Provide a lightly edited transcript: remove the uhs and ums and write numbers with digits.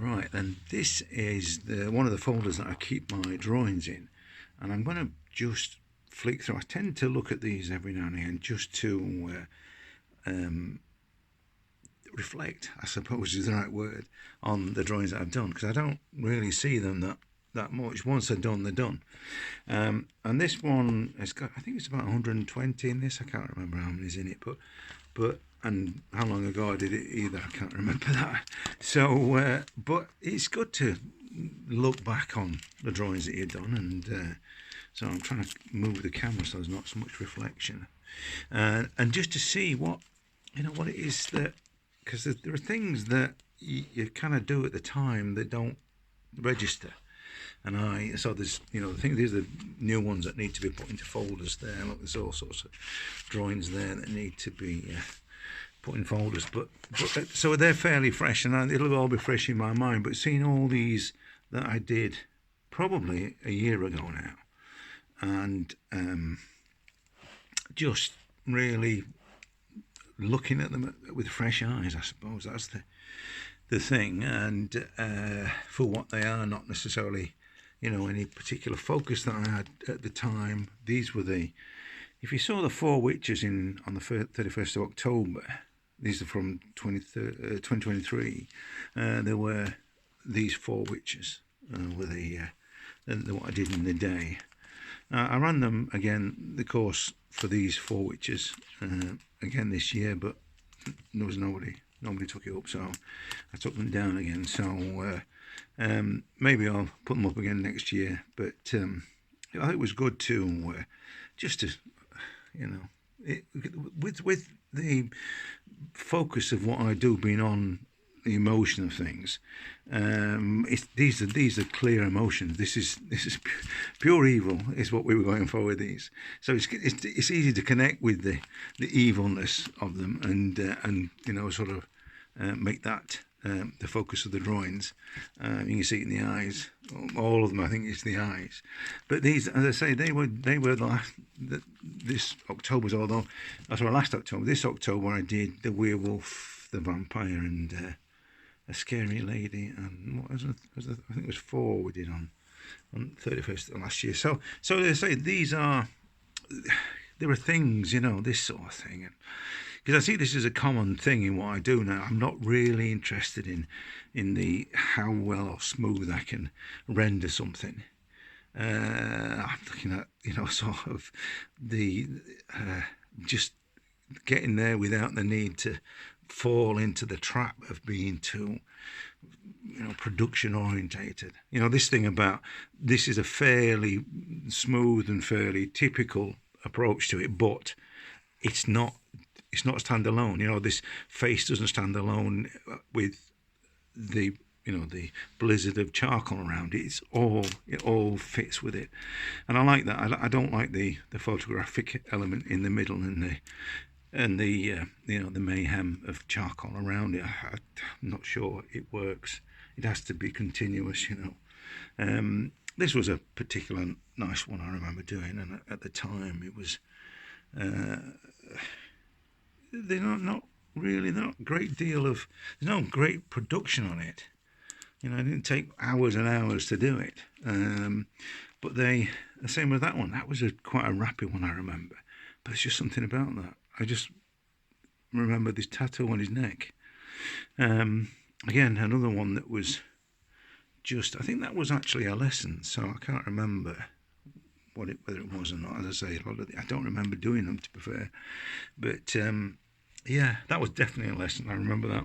Right, then this is one of the folders that I keep my drawings in, and I'm going to just flick through. I tend to look at these every now and again just to reflect, I suppose is the right word, on the drawings that I've done, because I don't really see them that much. Once they're done, they're done. And this one has got, I think it's about 120 in this. I can't remember how many's in it, but and how long ago I did it either. I can't remember that. So, but it's good to look back on the drawings that you've done, and so I'm trying to move the camera so there's not so much reflection, and just to see what what it is that, because there are things that you kind of do at the time that don't register. And so there's the thing, these are the new ones that need to be put into folders there. Look, there's all sorts of drawings there that need to be put in folders, but so they're fairly fresh, and it'll all be fresh in my mind. But seeing all these that I did probably a year ago now, and just really looking at them with fresh eyes, I suppose that's the thing, and for what they are, not necessarily any particular focus that I had at the time. These were if you saw the Four Witches on the 31st of October, these are from 2023, there were these Four Witches with what I did in the day. I ran them again, the course for these Four Witches again this year, but there was nobody took it up, so I took them down again. So maybe I'll put them up again next year. But I think it was good to just to with the focus of what I do being on the emotion of things. These are clear emotions. This is pure evil is what we were going for with these. So it's easy to connect with the evilness of them, and sort of make that the focus of the drawings. You can see it in the eyes. All of them, I think, it's the eyes. But these, as I say, they were the last. This October's, although last October. This October I did the werewolf, the vampire, and a scary lady, and what was it? I think it was 4 we did on 31st of last year. So they say there are things, this sort of thing, because I see this as a common thing in what I do now. I'm not really interested in the how well or smooth I can render something. I'm looking at sort of the just getting there without the need to fall into the trap of being too production orientated. This thing about this is a fairly smooth and fairly typical approach to it, but it's not standalone. This face doesn't stand alone with the the blizzard of charcoal around it. It all fits with it, and I like that. I don't like the photographic element in the middle and the mayhem of charcoal around it. I'm not sure it works. It has to be continuous. This was a particular nice one I remember doing, and at the time it was they're not a great deal of, there's no great production on it. It didn't take hours and hours to do it. But the same with that one. That was quite a rapid one, I remember. But it's just something about that. I just remember this tattoo on his neck. Again, another one that was I think that was actually a lesson. So I can't remember whether it was or not. As I say, I don't remember doing them, to be fair. But yeah, that was definitely a lesson. I remember that